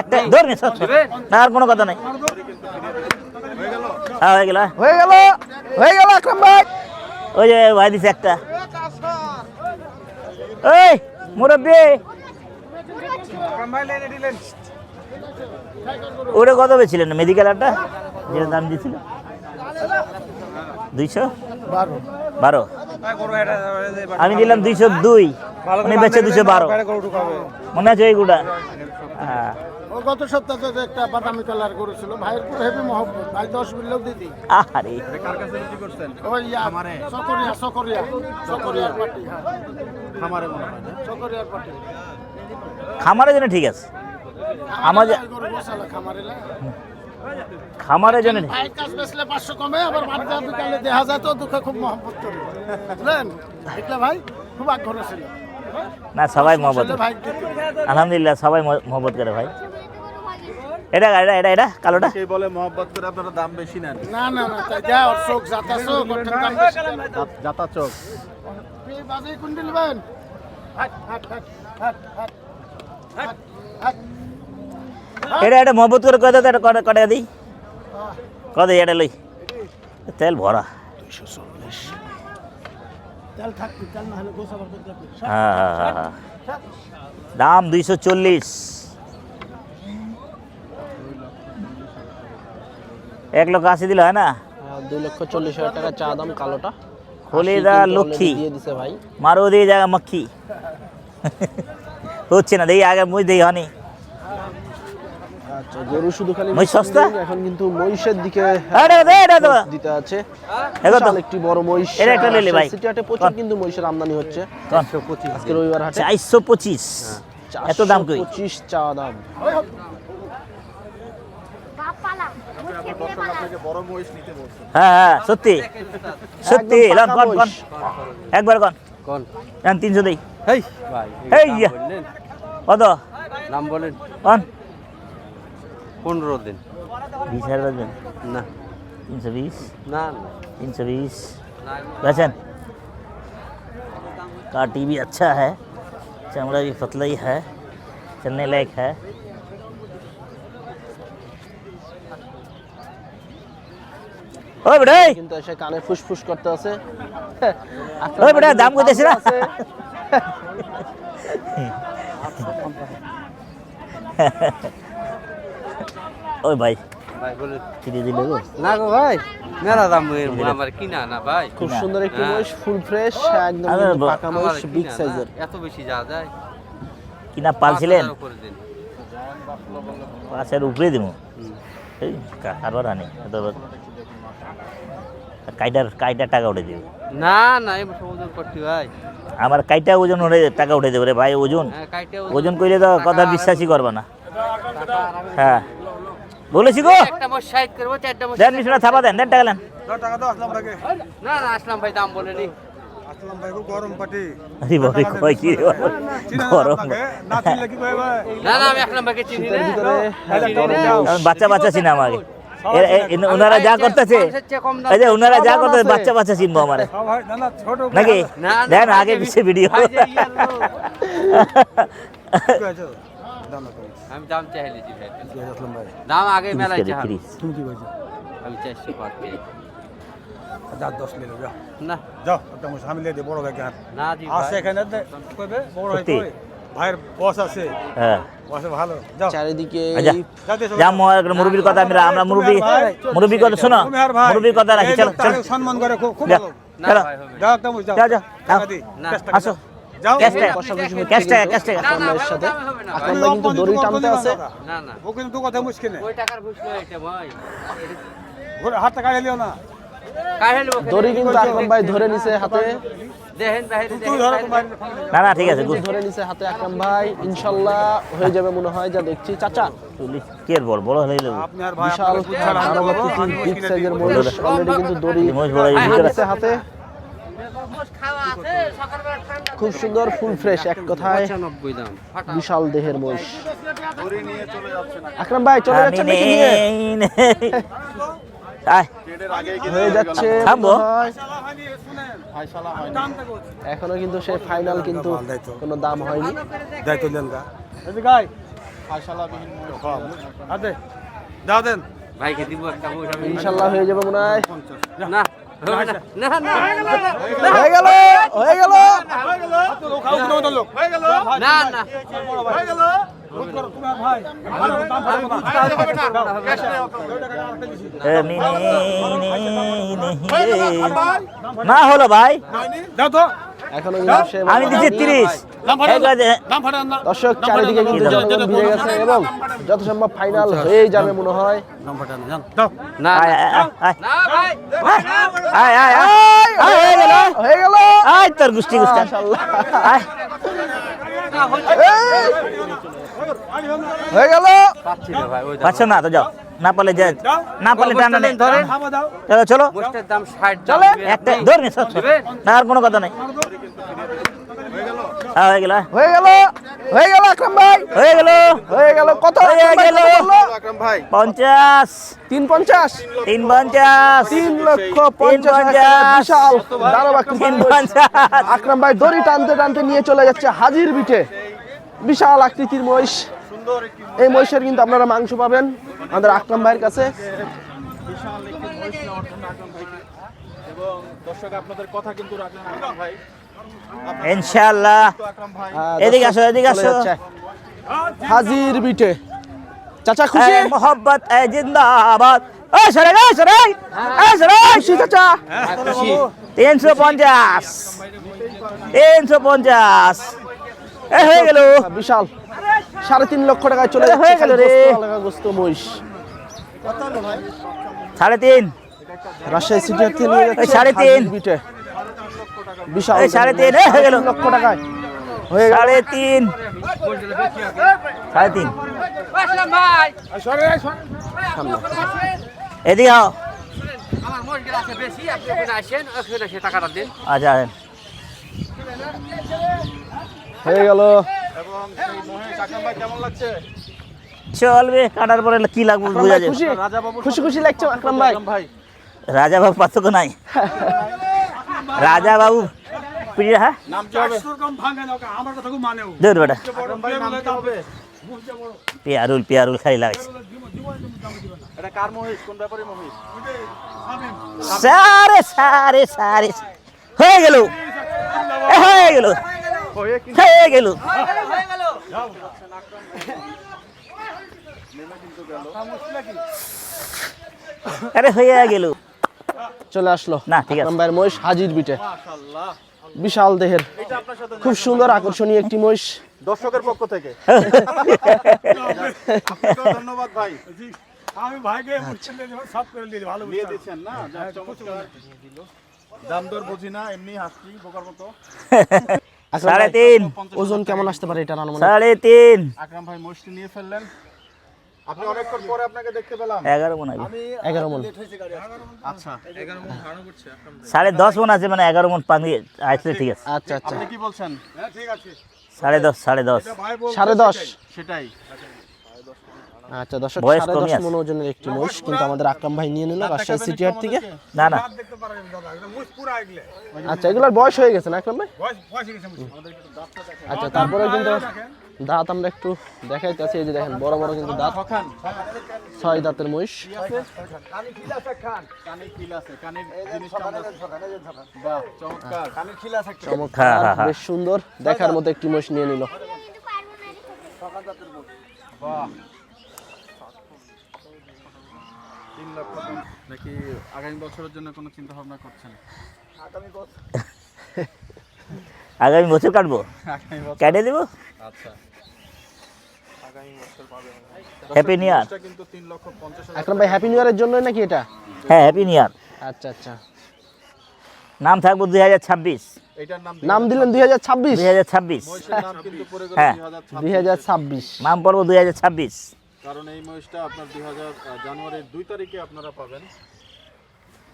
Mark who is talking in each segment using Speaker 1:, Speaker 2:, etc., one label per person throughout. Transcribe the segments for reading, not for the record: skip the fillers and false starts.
Speaker 1: একটা ধর নে সব না আর কোনো কথা নাই হ্যাঁ হয়ে গেল
Speaker 2: আকরাম ভাই।
Speaker 1: ওই যে ভাই দিছে একটা এই মুরব্বি ওটা কত বেছিলেন মেডিকেল আরটা যেটা দাম দিয়েছিল 212 আমি দিলাম 202 উনি বেচে 212 মনে আছে এইগুলা হ্যাঁ
Speaker 2: গত সপ্তাহে যে একটা বাদামি কালার করেছিল ভাইয়ের পুরো হেভি মহব্বত ভাই 10 বিলও দিদি
Speaker 1: আরে
Speaker 3: কার কাছে বিক্রি করছেন?
Speaker 2: ওই আমারে সকরিয়া পার্টি হ্যাঁ
Speaker 3: খামারে মনে হয় না?
Speaker 2: সকরিয়ার পার্টি
Speaker 1: খামারের জন্য ঠিক আছে আমাদের খামারের জন্য
Speaker 2: ভাই কাজ বেচলে 500 কমে আবার বাদ দেওয়া বিকালে দেখা যায় তো দুঃখে খুব মহব্বত করে বুঝলেন দেখলে ভাই খুব আগ্রহ ছিল
Speaker 1: না সবাই মহব্বত
Speaker 2: ভাই
Speaker 1: আলহামদুলিল্লাহ সবাই মহব্বত করে ভাই এটা এটা এটা এটা কালোটা
Speaker 3: কে বলে মহব্বত করে আপনারা দাম বেশি নেন?
Speaker 2: না তাই যা ওর চোখ জাতা চোখ ওর দাম বেশি
Speaker 3: জাতা চোখ।
Speaker 2: এই বাজে কুন্ডি নেবেন হাট
Speaker 1: এটা এটা মহব্বত করে কত এটা কটা দিই কত এটা লই তেল ভরা
Speaker 2: 240 তেল থাকবে তেল না হলে গোসাবার করতে হবে
Speaker 1: হ্যাঁ দাম 240 1,80,000 দিলে হয় না
Speaker 4: 2,40,000 টাকা চা দাম কালোটা
Speaker 1: খলিদা লক্ষ্মী
Speaker 4: দিয়ে দিছে ভাই
Speaker 1: মারো দিয়ে জায়গা মক্খি হচ্ছে না দেখি আগে মুই দেখি হনি
Speaker 4: আচ্ছা গরু শুধু খালি
Speaker 1: মহিষ সস্তা?
Speaker 4: এখন কিন্তু মহিষের দিকে
Speaker 1: এটা তো
Speaker 4: দিতে আছে
Speaker 1: এগো তো।
Speaker 4: বিশাল একটি বড় মহিষ
Speaker 1: এটা একটা নিলে ভাই।
Speaker 4: সিটিহাটে প্রচুর কিন্তু মহিষের আমদানি হচ্ছে আজকে রবিবার হাটে
Speaker 1: 425 এত দাম কই
Speaker 4: 425 চা দাম
Speaker 3: আপনাকে বড় মহিষ নিতে বলছেন।
Speaker 1: হ্যাঁ সত্যি সত্যি
Speaker 4: একদম
Speaker 1: লন
Speaker 4: পাকা
Speaker 1: কোন
Speaker 4: মহিষ।
Speaker 1: একবার কোন
Speaker 4: কোন
Speaker 1: জান 300 দেই
Speaker 4: হেই ভাই
Speaker 1: এই ইয়া। কত
Speaker 4: নাম বলেন
Speaker 1: কোন
Speaker 4: 15 দিন
Speaker 1: 20,000 দেন
Speaker 4: না
Speaker 1: 320
Speaker 4: না
Speaker 1: 320 वैसन का टीवी अच्छा है चमड़ा भी पतला ही है चलने लायक है ओए बेटा
Speaker 4: কিন্তু এসে কানে ফুসফুস করতে আছে
Speaker 1: ওই বেটা দাম কইতেছিস না ওই ভাই
Speaker 4: ভাই বলেন
Speaker 1: কিনে দিলে গো
Speaker 4: না গো ভাই মেলা দাম আমার কিনা না ভাই খুব
Speaker 1: কিনা।
Speaker 4: সুন্দর একটি মহিষ ফুল ফ্রেশ একদম
Speaker 1: আরে
Speaker 4: কিন্তু
Speaker 1: বাহ।
Speaker 4: পাকা মহিষ বিগ সাইজের
Speaker 5: এত বেশি যা যায়
Speaker 1: কিনা পালছিলেন
Speaker 5: 5,000 করে দিন।
Speaker 1: পাঁচের উপরে দিব এই কারবার আনি কাইটার টাকা উঠে দিব
Speaker 5: না না এই ওজন করতে ভাই
Speaker 1: আমার কাইটা ওজন উঠে টাকা উঠে দেবে রে ভাই ওজন
Speaker 5: হ্যাঁ কাইটে
Speaker 1: ওজন কইলে তো কথা বিশ্বাসই করবে না হ্যাঁ বলেছি গো
Speaker 5: একটা মোট 60 করব চারটা মোট
Speaker 1: দেন মিশনা থাপা দেন টাকা দেন
Speaker 3: টাকা দাও আসলাম ভাইকে।
Speaker 5: না না আসলাম ভাই দাম বলেনি
Speaker 3: আসলাম ভাই খুব গরম পাটি।
Speaker 1: আরে বাবা কই কি রে বাবা? গরম
Speaker 3: না চিনলে কি ভাই ভাই?
Speaker 5: না না আমি আসলাম ভাইকে চিনি না
Speaker 1: আমি বাচ্চা চিনি আমাকে ওনারা যা করতেছে এই যে ওনারা যা করতেছে বাচ্চা চিনবো আমারে
Speaker 3: হ্যাঁ ভাই না ছোট
Speaker 1: নাকি
Speaker 5: না, না,
Speaker 1: দেন
Speaker 5: ভাই,
Speaker 1: আগে পিছিয়ে ভিডিও
Speaker 5: ভাই যে ইয়ার লোক।
Speaker 3: কি আছে? দাম না কম।
Speaker 5: আমি দাম চাইলে জি ভাই
Speaker 3: কি আছে আসলাম ভাই?
Speaker 5: দাম আগে মেলায় চাই
Speaker 3: তুমি কি কইছো?
Speaker 5: আমি 400 পার পেয়ে
Speaker 3: যা 10 নিলো যা।
Speaker 5: না
Speaker 3: যাও একটা মহিষ আমি লিয়ে দে বড় ভাই কেন?
Speaker 5: না জি
Speaker 3: আছে
Speaker 5: ভাই
Speaker 3: এখানে কইবে বড় ভাই
Speaker 1: সত্যি?
Speaker 3: কই? ভাইয়ের বস আছে।
Speaker 1: হ্যাঁ
Speaker 3: বসে ভালো। যাও।
Speaker 4: চারিদিকে
Speaker 1: আচ্ছা
Speaker 3: যাতে সবাই-
Speaker 1: যা মুরব্বির কথা আমরা মুরব্বির কথা শোনো
Speaker 3: তুমি আর ভাই।
Speaker 1: মুরব্বির কথা রাখি
Speaker 3: এই
Speaker 1: চলো
Speaker 3: লোকটাকে
Speaker 1: চলো
Speaker 3: সম্মান করে খুব খুব
Speaker 1: যা,
Speaker 3: ভালো।
Speaker 5: না
Speaker 1: চলো
Speaker 5: ভাই হবে না।
Speaker 3: যাও একটা মহিষ যাও।
Speaker 1: যাও যাও
Speaker 3: টাকা দি।
Speaker 5: না।
Speaker 3: 10 টাকা
Speaker 1: আসো
Speaker 3: যাও।
Speaker 1: ক্যাশ টাকা
Speaker 4: কষাকষি হচ্ছে
Speaker 1: ক্যাশ টাকা
Speaker 4: কিন্তু
Speaker 1: ক্যাশ টাকা
Speaker 5: না না
Speaker 4: মায়ের
Speaker 5: ভাই
Speaker 4: সাথে।
Speaker 5: দাম হবে না
Speaker 4: আকরাম
Speaker 5: ভাই।
Speaker 4: ভাই কিন্তু দড়ি টানতে আছে
Speaker 5: না না
Speaker 3: ও কিন্তু কথা মুশকিল নেই।
Speaker 5: ওই টাকার ঘুষ লয় এটা ভাই
Speaker 3: ঘুরে হাত টাকা লিও না।
Speaker 5: কাহে লোক
Speaker 4: দড়ি কিন্তু আকরাম ভাই ধরে নিছে হাতে
Speaker 5: দেখেন বাইরে
Speaker 3: তুই ধরো তোমার
Speaker 1: না ঠিক আছে
Speaker 4: কিন্তু ধরে নিছে হাতে আকরাম ভাই ইনশাআল্লাহ হয়ে যাবে মনে হয় যা দেখছি চাচা
Speaker 1: কি আর বড় হলে
Speaker 3: আপনি আর ভাই
Speaker 4: বিশাল ধারাবর্তী বিগ সাইজের মহিষ অলরেডি কিন্তু দড়ি
Speaker 1: মহিষ বড়
Speaker 4: ধরে নিছে হাতে
Speaker 5: খাওয়া আছে সকালবেলা ঠান্ডা
Speaker 4: খুব সুন্দর ফুল ফ্রেশ এক কথায়
Speaker 5: 95 দাম ফাটা
Speaker 4: বিশাল দেহের মহিষ আকরাম ভাই চলে যাচ্ছেন নাকি নিয়ে হয়ে যাচ্ছে
Speaker 1: থামবো?
Speaker 4: মনে হয়। এখনো কিন্তু সেই ফাইনাল কিন্তু কোনো দাম হয়নি
Speaker 3: দায়িত্ব নেন গা। এই যে গাই হাতে দাও দেন
Speaker 5: ভাইকে দিব একটা মোষ আমি
Speaker 4: ইনশাল্লাহ হয়ে যাবে মনে হয়।
Speaker 5: না হবে না না না
Speaker 4: হয়ে গেল, হয়ে গেল।
Speaker 5: না না
Speaker 1: না হলো ভাই,
Speaker 3: দাও তো
Speaker 4: এখনো কিন্তু সে
Speaker 1: আমি দিচ্ছি 30।
Speaker 4: দর্শক চারিদিকে কিন্তু জনগণ ভিড়ে গেছে এবং যত সম্ভব ফাইনাল হয়ে যাবে মনে হয়।
Speaker 3: দাও
Speaker 5: না
Speaker 1: আয়, আয়, আয়,
Speaker 5: না ভাই
Speaker 1: আয়, আয়, আয়, আয়, হয়ে গেল,
Speaker 4: হয়ে গেল।
Speaker 1: আয় তোর গুষ্টি গুষ্টি,
Speaker 4: মাশাআল্লাহ।
Speaker 1: আয়,
Speaker 4: হয়ে গেল।
Speaker 5: পাচ্ছি না ভাই ওই
Speaker 1: পাচ্ছ না তো যাও, না পারলে যা, না পারলে টানা নেই,
Speaker 5: ধরেন
Speaker 1: চলো চলো,
Speaker 5: মোষটার দাম 60
Speaker 4: চলে।
Speaker 1: একটা ধরে নে, না আর কোনো কথা নাই। হ্যাঁ, হয়ে গেল,
Speaker 4: হয়ে গেল, হয়ে গেল আকরাম ভাই,
Speaker 1: হয়ে গেল,
Speaker 4: হয়ে গেল। কত
Speaker 1: হয়ে
Speaker 4: আকরাম ভাই,
Speaker 1: গেল।
Speaker 4: কত বললো?
Speaker 1: 50,
Speaker 4: 350,
Speaker 1: 350,
Speaker 4: 3,50,000 বিশাল দানবাকৃতির মহিষ।
Speaker 1: 350,
Speaker 4: আকরাম ভাই দড়ি টানতে টানতে নিয়ে চলে যাচ্ছে হাজির বিটে। বিশাল আকৃতির মহিষ। এই মহিষের কিন্তু আপনারা মাংস পাবেন আমাদের আকরাম ভাইয়ের কাছে।
Speaker 1: ইনশাআল্লাহ। এদিকে আসো, এদিকে
Speaker 4: চলে
Speaker 1: আসো।
Speaker 4: যাচ্ছে হাজির বিটে। চাচা খুশি?
Speaker 1: মোহাম্মদ জিন্দাবাদ। এই সরে, এই সরে, এই সরে।
Speaker 4: খুশি চাচা?
Speaker 1: 350, 350, এই হয়ে গেল।
Speaker 4: বিশাল 3.5 লক্ষ টাকায় চলে যাচ্ছে
Speaker 1: হয়ে গেল রে।
Speaker 4: গোস্ত মহিষ।
Speaker 1: 3.5,
Speaker 4: রাজশাহী সিটি থেকে নিয়ে যাচ্ছে
Speaker 1: এই 3.5,
Speaker 4: হাজির বিটে। বিশাল
Speaker 1: এই 3.5, এই হয়ে গেল।
Speaker 4: 3 লক্ষ টাকায় হয়ে গেল।
Speaker 1: 3.5, 3.5,
Speaker 5: আসলাম ভাই
Speaker 1: এদিকে আও।
Speaker 5: আমার মোষ গেল আছে বেশি আপনি ওখানে আসেন ওখানে এসে টাকাটা দিন
Speaker 1: আচ্ছা,
Speaker 4: হয়ে গেল।
Speaker 1: চলবে, কাটার পরে কি লাগবে
Speaker 4: আকরাম
Speaker 1: বুঝা
Speaker 4: ভাই
Speaker 1: যাবে।
Speaker 4: খুশি? খুশি খুশি লাগছে আকরাম ভাই?
Speaker 1: রাজা বাবু পার্থক্য নাই, রাজা বাবু প্রিয়। হ্যাঁ,
Speaker 3: আমার কথা খুব মানেও
Speaker 1: দূর বেটা, পেয়ারুল পেয়ারুল খাই লাগছে। সারে সারে সারে হয়ে গেল, হয়ে গেল, হয়ে গেল। আরে হয়ে গেল।
Speaker 4: চলে আসলো
Speaker 1: না, ঠিক আছে।
Speaker 4: আকরাম ভাইয়ের মহিষ হাজির বিটে। বিশাল দেহের খুব সুন্দর আকর্ষণীয় একটি মহিষ।
Speaker 3: দর্শকের পক্ষ থেকে ধন্যবাদ ভাই। আমি ভাইকে সব করে দিয়ে ভালো দিয়ে দিচ্ছেন না, চমৎকার। দাম দর বুঝি না, এমনি হাসছি বোকার মতো।
Speaker 1: 3.5,
Speaker 4: ওজন কেমন আসতে পারে এটা অনুমান?
Speaker 1: 3.5,
Speaker 3: আকরাম ভাই মোষটি নিয়ে ফেললেন। আপনি অনেকক্ষণ পরে আপনাকে দেখতে পেলাম।
Speaker 1: 11 মন আছে।
Speaker 4: 11 মণ।
Speaker 3: আচ্ছা 11 মণ ধারণা করছে আকরাম ভাই।
Speaker 1: 10.5 মন আছে, মানে 11 মন পানি আসলে ঠিক আছে।
Speaker 4: আচ্ছা আচ্ছা।
Speaker 3: আপনি কি বলছেন? হ্যাঁ ঠিক আছে।
Speaker 1: 10.5, 10.5,
Speaker 3: ভাই বল
Speaker 4: 10.5।
Speaker 3: সেটাই।
Speaker 4: আচ্ছা দর্শক,
Speaker 1: বয়স কমই
Speaker 4: 10.5
Speaker 1: আছে।
Speaker 4: মণ ওজনের একটি মহিষ কিন্তু আমাদের আকরাম ভাই নিয়ে নিল রাজশাহী সিটি হাট থেকে।
Speaker 1: না না,
Speaker 3: দেখতে পারেন দাদা, এটা মোষ পুরো আগলে।
Speaker 4: আচ্ছা, এগুলোর বয়স হয়ে গেছে না আকরাম ভাই?
Speaker 3: বয়স হয়ে গেছে মোষ। আমাদের একটু দাঁতটা দেখেন।
Speaker 4: আচ্ছা, তারপরে কিন্তু দাঁত আমরা একটু দেখাইতেছি। এই যে দেখেন বড় বড় কিন্তু দাঁত,
Speaker 3: খান
Speaker 4: 6 দাঁতের মহিষ।
Speaker 3: কানে খিল আছে খান। কানে খিল আছে, কানের জিনিসটা আমরা বাহ চমৎকার। কানে খিল আছে একটা।
Speaker 4: চমৎকার,
Speaker 1: হ্যাঁ, হ্যাঁ।
Speaker 4: বেশ সুন্দর দেখার মতো একটি মহিষ নিয়ে নিল।
Speaker 3: বাহ 3 লক্ষ নাকি আগামী বছরের জন্য কোনো চিন্তা ভাবনা করছেন?
Speaker 1: আগামী বছর কাটবো,
Speaker 3: আগামী বছর
Speaker 1: কেটে দিব।
Speaker 3: আচ্ছা আগামী বছর পাবেন।
Speaker 1: Happy new year.
Speaker 3: এটা কিন্তু 3,50,000
Speaker 4: আকরাম ভাই হ্যাপি নিউ ইয়ারের জন্য নাকি এটা?
Speaker 1: হ্যাঁ, হ্যাপি নিউ ইয়ার।
Speaker 4: আচ্ছা আচ্ছা।
Speaker 1: নাম থাকবো 2026,
Speaker 3: এটার নাম
Speaker 4: নাম দিলেন 2026?
Speaker 1: 2026,
Speaker 3: মহিষের নাম কিন্তু পড়ে গেল
Speaker 1: হ্যাঁ।
Speaker 3: 2026
Speaker 4: 2026।
Speaker 1: নাম পড়বো 2026।
Speaker 3: কারণ এই মহিষটা আপনার জানুয়ারির 2 তারিখে আপনারা পাবেন।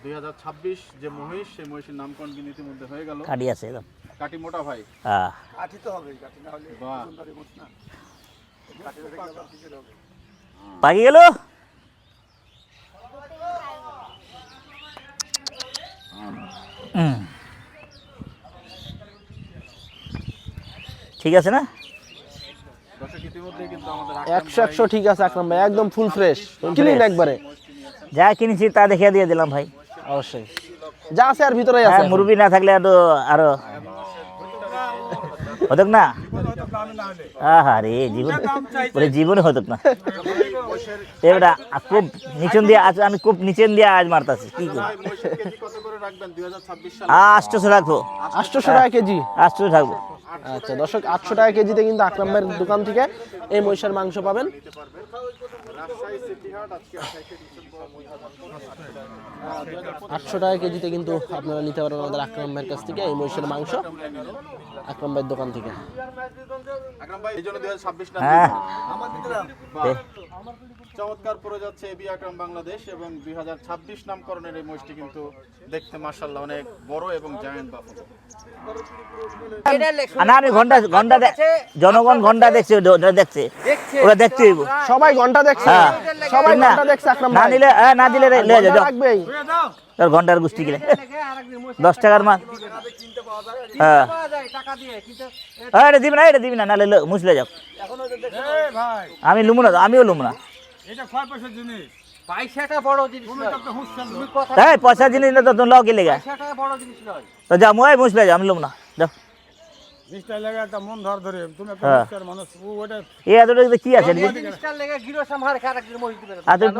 Speaker 3: 2026 যে মহিষ, সেই মহিষের নামকরণ কিন্তু ইতিমধ্যে হয়ে গেল।
Speaker 1: কাটি আছে একদম।
Speaker 3: কাটি মোটা ভাই।
Speaker 1: হ্যাঁ,
Speaker 3: কাটি তো হবে, কাটি না হলে বাহ
Speaker 1: পাকি গেল। ঠিক আছে না?
Speaker 3: দর্শক ইতিমধ্যে কিন্তু আমাদের
Speaker 4: 100 ঠিক আছে আকরাম ভাই, একদম ফুল ফ্রেশ ক্লিন একবারে।
Speaker 1: যা কিনেছি তা দেখিয়ে দিয়ে দিলাম ভাই।
Speaker 4: অবশ্যই যা আছে আর ভিতরেই আছে।
Speaker 1: হ্যাঁ, মুরবি না থাকলে আরো হতো না। আরে জীবন বলে জীবনে হতো না। এবারে খুব নিচন দিয়ে আজ আমি খুব নিচেন দিয়ে আজ মারতাছি কি করব।
Speaker 3: মহিষের কেজি কত করে রাখবেন 2026 সালে?
Speaker 1: 800 রাখবো,
Speaker 4: 800 টাকা কেজি।
Speaker 1: 800 থাকবো।
Speaker 4: আচ্ছা দর্শক, 800 টাকা কেজিতে কিন্তু আকরাম ভাইয়ের দোকান থেকে এই মহিষের মাংস পাবেন।
Speaker 3: রাজশাহী সিটি হাট আজকে 28 ডিসেম্বর
Speaker 4: 800 টাকা কেজিতে কিন্তু আপনারা নিতে পারেন আমাদের আকরাম ভাইয়ের কাছ থেকে এই মহিষের মাংস, আকরাম ভাইয়ের দোকান থেকে।
Speaker 3: আকরাম ভাই এই জন্য 2026 না
Speaker 1: হ্যাঁ,
Speaker 3: বাহ, চমৎকার পড়ে যাচ্ছে এবি আকরাম বাংলাদেশ এবং 2026 নামকরণের এই মহিষটি কিন্তু দেখতে মাশাআল্লাহ অনেক বড় এবং জায়ান্ট বাফলো।
Speaker 1: না আমি ঘন্টা জনগণ ঘন্টা দেখছে, দেখছে ওরা দেখতে হইব।
Speaker 4: সবাই ঘন্টা দেখছে,
Speaker 1: হ্যাঁ।
Speaker 4: সবাই
Speaker 1: না,
Speaker 4: ঘন্টা দেখছে আকরাম
Speaker 1: না
Speaker 4: ভাই।
Speaker 1: নিলে না দিলে লয়ে
Speaker 4: ঘন্টা
Speaker 1: যাও
Speaker 4: লাগবেই।
Speaker 1: তোর ঘন্টার গোষ্ঠী গেলে 10 টাকার মাল। হ্যাঁ,
Speaker 5: টাকা দিয়ে কিন্তু
Speaker 1: এটা দিবি না নাহলে মুছলে যাও। আমি লুমু না, আমিও লুমু না।
Speaker 5: পয়সাটা বড় জিনিস নয়। তুমি কথা
Speaker 1: হ্যাঁ, পয়সা জিনিস না তো তুমি লও কি লেগা?
Speaker 5: পয়সাটা বড় জিনিস নয়।
Speaker 1: তো যা মই মুছলে যাও, আমি লুমু না যাও। হ্যাঁ, এই এতটা কি আছে?
Speaker 5: জিনিসটার লেগে গিরো সামহার খারাপ মহিষ দিবে না।
Speaker 1: আর তুমি